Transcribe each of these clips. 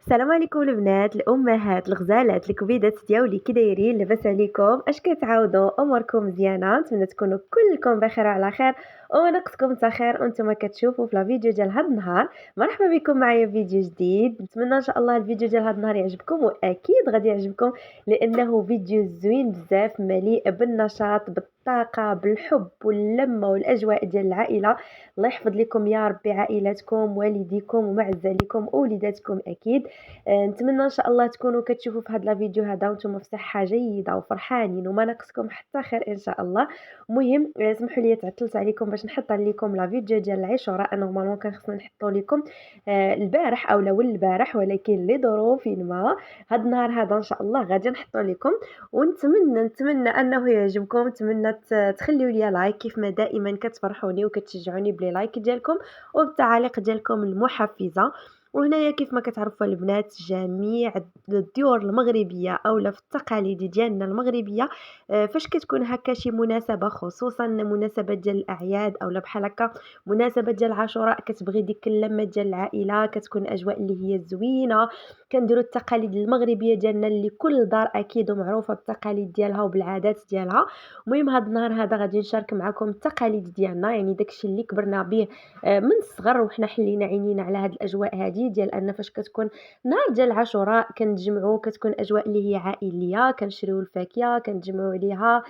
السلام عليكم البنات الامهات الغزالات الكبيدات دياولي كي دايرين لاباس عليكم اش كتعاودوا اموركم مزيانه نتمنى تكونوا كلكم بخير وعلى خير وناقصكم حتى خير وانتم كتشوفوا في الفيديو ديال هذا النهار. مرحبا بكم معايا في فيديو جديد. نتمنى ان شاء الله الفيديو ديال هذا النهار يعجبكم واكيد غادي يعجبكم لانه فيديو زوين بزاف مليء بالنشاط بالطاقه بالحب واللمه والاجواء ديال العائله. الله يحفظ لكم يا ربي عائلاتكم والديكم ومعزالكم ووليداتكم اكيد. نتمنى ان شاء الله تكونوا كتشوفوا في هذا الفيديو هذا وانتم في صحه جيده وفرحانين وما ناقصكم حتى خير ان شاء الله. المهم سمحوا لي تعطلت عليكم باش نحط لكم لا فيديو ديال العاشوراء. نورمالمون كان خصنا نحطوا لكم البارح او لو البارح ولكن لظروف ما هذا النهار هذا ان شاء الله غادي نحطوا لكم. ونتمنى انه يعجبكم. نتمنى تخليوا لي لايك كيف ما دائما كتفرحوني وكتشجعوني بلي لايك ديالكم وبالتعاليق ديالكم المحفزه. وهنايا كيف ما كتعرفوا البنات جميع الديور المغربيه اولا في التقاليد ديالنا المغربيه فاش كتكون هكا شي مناسبه خصوصا مناسبه ديال الاعياد اولا بحال هكا مناسبه ديال عاشوراء كتبغي ديك اللمه ديال العائله كتكون اجواء اللي هي زوينه. كنديروا التقاليد المغربيه ديالنا اللي كل دار اكيد معروفه بالتقاليد ديالها وبالعادات ديالها. المهم هذا النهار هذا غادي نشارك معكم التقاليد ديالنا يعني داكشي اللي كبرنا به من الصغر وحنا حلينا عينينا على هاد الاجواء هذه ديال ان فاش كتكون نهار ديال العاشوراء كنتجمعوا كتكون اجواء اللي هي عائليه كنشريو الفاكهه كنتجمعوا عليها.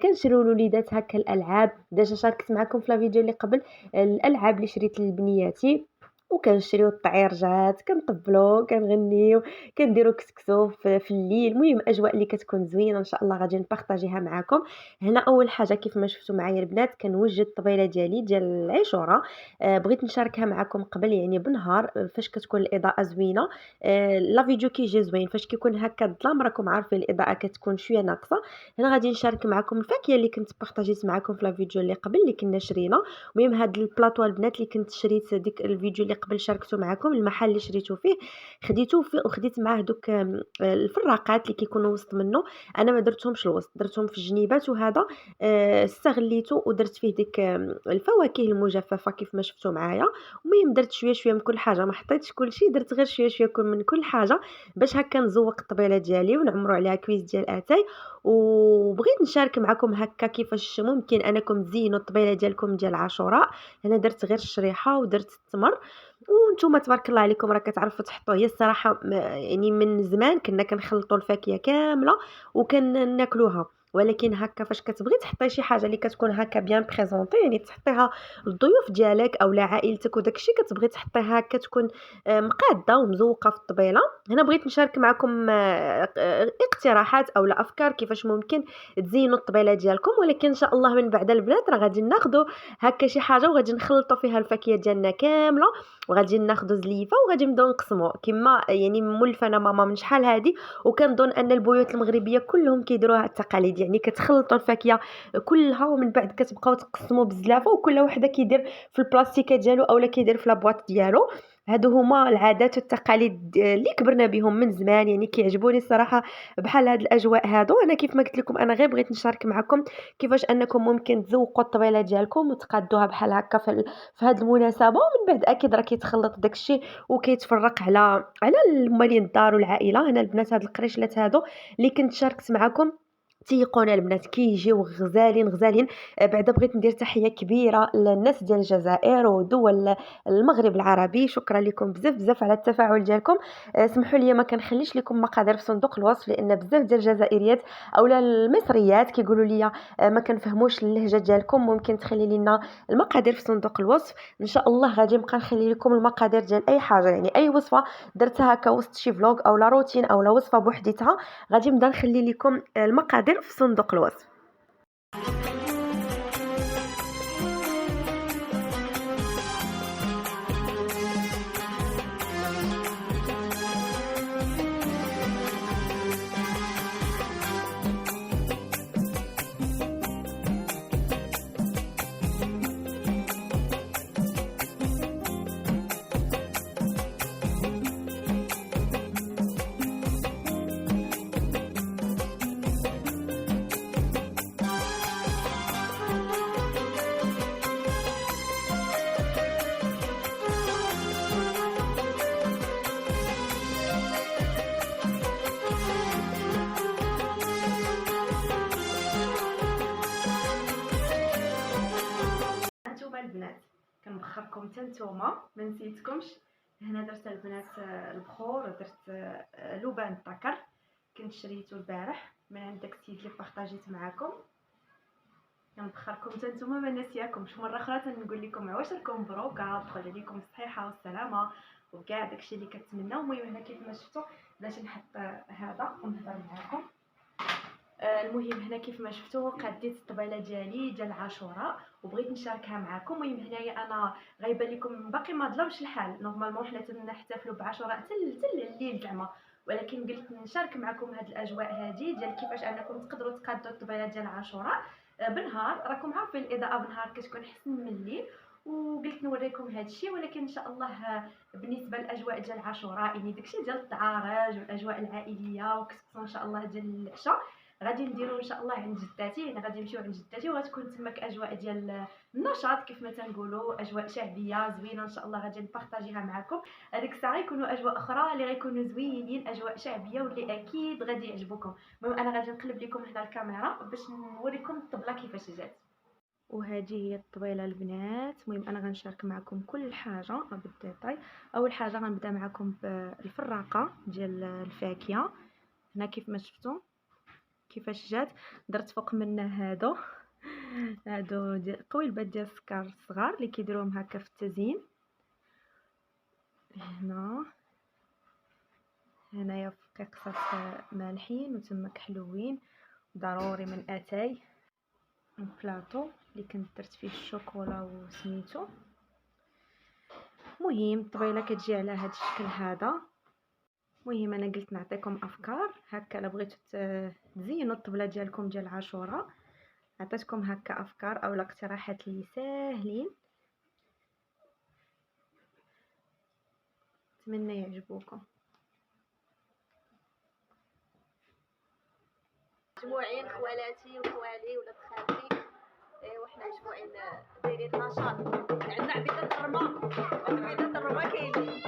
كنشريو لوليدات هكا الالعاب. ديجا شاركت معكم في الفيديو اللي قبل الالعاب اللي شريت لبنياتي وكنشريو الطعيرجات كنطبلوا كنغنيو كنديروا كسكسو في الليل. المهم اجواء اللي كتكون زوينه ان شاء الله غادي نبارطاجيها معكم. هنا اول حاجه كيف ما شفتوا معايا البنات كنوجد الطبيله ديالي ديال العاشوره. بغيت نشاركها معكم قبل يعني بنهار فاش كتكون الاضاءه زوينه. لا فيديو كيجي زوين فاش كيكون هكا الظلام راكم عارفين الاضاءه كتكون شويه ناقصه. هنا غادي نشارك معكم الفاكهه اللي كنت بارطاجيت معكم في لا فيديو اللي قبل اللي كنا شرينا. المهم هاد البلاطو البنات اللي كنت شريت ديك الفيديو اللي قبل شاركته معكم المحل اللي شريته فيه خديته فيه وخديت معاه دوك الفراقات اللي كيكونوا وسط منه. انا ما درتهمش الوسط درتهم في الجنيبات وهذا استغليته ودرت فيه ديك الفواكه المجففه كيف ما شفتوا معايا. المهم درت شويه شويه من كل حاجه ما حطيتش كلشي درت غير شويه شويه من كل حاجه باش هكا نزوق الطبيله ديالي ونعمروا عليها كويس ديال اتاي. وبغيت نشارك معكم هكا كيفاش ممكن انكم تزينوا الطبيله ديالكم ديال عاشوراء. انا درت غير الشريحه ودرت التمر وانتم تبارك الله عليكم راه كتعرفوا تحطوا. هي الصراحه يعني من زمان كنا كنخلطوا الفاكهه كامله وكناكلوها ولكن هكا فاش كتبغي تحطي شي حاجه اللي كتكون هكا بيان بريزونطي يعني تحطيها للضيوف ديالك اولا عائلتك وداكشي كتبغي تحطيها هكا تكون مقاده ومزوقه في الطبيله. هنا بغيت نشارك معكم اقتراحات اولا افكار كيفاش ممكن تزينوا الطبيله ديالكم ولكن ان شاء الله من بعد البنات راه غادي ناخذوا هكا شي حاجه وغادي نخلطوا فيها الفاكهه ديالنا كامله وغادي ناخذوا زليفه وغادي نبداو نقسموا كما يعني مولفه انا ماما من شحال هادي. وكنظن ان البيوت المغربيه كلهم كيديروها التقاليد يعني كتخلطوا الفاكهه كلها ومن بعد كتبقاو تقسموا بزلافه وكل وحده كيدير في البلاستيكه ديالو اولا كيدير في لابواط ديالو. هادو هما العادات والتقاليد اللي كبرنا بهم من زمان يعني كيعجبوني الصراحه بحال هاد الاجواء هادو. انا كيف ما قلت لكم انا غير بغيت نشارك معكم كيفاش انكم ممكن تذوقوا الطبيله ديالكم وتقادوها بحال هكا في هاد المناسبه. ومن بعد اكيد راه كيتخلط داكشي وكيتفرق على المالين الدار والعائله. هنا البنات هاد القريشلات هادو اللي كنت شاركت معكم تيقونا البنات كيجيو غزالين غزالين. بعدا بغيت ندير تحيه كبيره للناس ديال الجزائر ودول المغرب العربي. شكرا لكم بزاف بزاف على التفاعل ديالكم. سمحوا لي ما كنخليش لكم مقادير في صندوق الوصف لان بزاف ديال الجزائريات اولا المصريات كيقولوا لي ما كنفهموش اللهجه ديالكم ممكن تخلي لنا المقادير في صندوق الوصف. ان شاء الله غادي نبقى نخلي لكم المقادير ديال اي حاجه يعني اي وصفه درتها هكا وسط شي فلوق اولا روتين اولا وصفه بوحديتها غادي نبدا نخلي لكم المقادير في صندوق الوصف. لكم حتى نتوما ما نسيتكمش. هنا درت البنات البخور ودرت لبان الذكر كنت شريته البارح من عند داك السيد اللي بارطاجيت معكم. كنبخركم حتى نتوما ما نسياكمش. مره اخرى تنقول لكم عواشركم مبروكه، تدخل عليكم الصحيحه والسلامه وكاع داكشي اللي كتمناو. المهم هنا كيف ما شفتوا بلاش نحط هذا ونهضر معكم. المهم هنا كيف ما شفتوا قديت الطبيله ديالي ديال عاشوراء وبغيت نشاركها معكم. المهم هنايا انا غايبه لكم باقي ما ظلمش الحال، نورمالمون حنا تنحتفلوا بعاشوراء حتى الليل زعما، ولكن قلت نشارك معكم هاد الاجواء هذه ديال كيفاش انكم تقدروا تقادوا الطبيله ديال عاشوراء بنهار. راكم عارفين الاضاءه بنهار كتكون احسن من الليل، وقلت نوريكم هذا الشيء. ولكن ان شاء الله بالنسبه للاجواء ديال عاشوراء يعني داكشي ديال الدعارج والاجواء العائليه وكسكسو ان شاء الله ديال العشاء غادي نديرو ان شاء الله عند جداتي. انا غادي نمشيو عند جداتي وغتكون تماك اجواء ديال النشاط كيف ما تنقولوا، اجواء شعبيه زوينه ان شاء الله غادي نبارطاجيها معكم. هذيك الساعه يكونوا اجواء اخرى اللي غيكونوا زوينين، اجواء شعبيه واللي اكيد غادي يعجبوكم. المهم انا غادي نقلب لكم هنا الكاميرا باش نوريكم الطبله كيفاش جات. وهذه هي الطبيله البنات. المهم انا غنشارك معكم كل حاجه بالديتاي. اول حاجه غنبدا معكم بالفراقه ديال الفاكهه. هنا كيف ما شفتوا كيفاش جات، درت فوق منها هادو ديال قويلبات ديال السكر الصغار اللي كيديروهم هكا في التزيين. هنايا في قصص مالحين وتماك حلوين ضروري من اتاي بلاطو اللي كنت درت فيه الشوكولا وسميتو. مهم الطبيله كتجي على هذا الشكل هذا. المهم انا قلت نعطيكم افكار هكا الا بغيتو تزينوا الطبله ديالكم ديال عاشوراء، عطيتكم هكا افكار او اقتراحات لي ساهلين، نتمنى يعجبوكم. مجموعين خوالاتي وخوالي ولاد خالتي وحنا مجموعين دايرين نشاط. عندنا عبيدات الرما عبيدات الرما كاينين.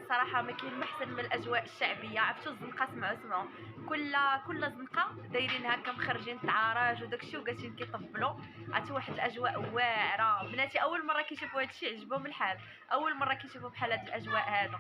الصراحه ما كاين ما احسن من الاجواء الشعبيه. عرفتوا الزنقه؟ سمعوا كل زنقه دايرين هكا مخرجين التعارج وداكشي وجالسين كيطبلوا. عرفتوا واحد الاجواء واعره. بناتي اول مره كيشوفوا هادشي عجبهم الحال، اول مره كيشوفوا بحال هاد الاجواء هذا.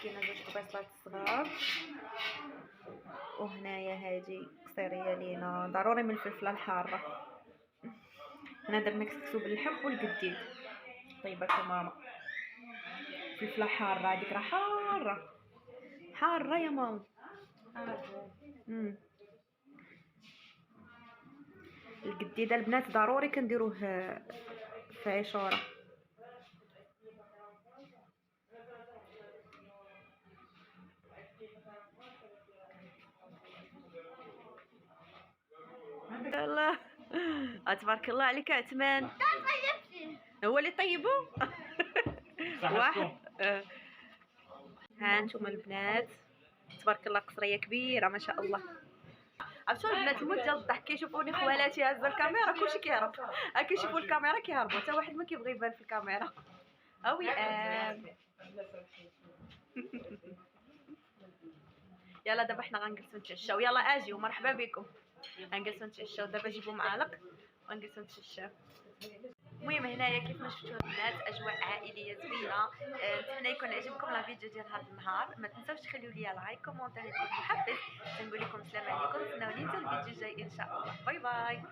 كاينه 2 بصلات صغار، وهنايا هادي قصيريه لينا ضروري من الفلفله الحاره. هنا درنا كسكسو باللحم والقديد طيبات ماما. فلفله حاره هذيك راه حاره حاره يا ماما. القديده البنات ضروري كنديروه في عشوره. الله تبارك الله عليك عثمان. هو اللي طيبو. واحد ها انتم البنات تبارك الله قصريه كبيره ما شاء الله. عرفتوا البنات الموت ديال الضحك كيشوفوني خوالاتي هازه الكاميرا كلشي كيهرب، كيشوفوا الكاميرا كيهربوا، حتى واحد ما كيبغي يبان في الكاميرا. اوي يلا دابا حنا غنجلسو نتعشاو. يلا اجيو مرحبا بكم. غنجلسو نتعشاو دابا. جيبوا معالق ونجلسو نتعشاو. المهم هنايا كيف ما شفتوا البنات اجواء عائليه زوينه. نتمنى يكون عجبكم لا فيديو ديال هذا النهار. ما تنساوش تخليوا لي لايك كومونتير يكون محبس. نقول لكم السلام عليكم، تسناوني حتى الفيديو الجاي ان شاء الله. باي باي.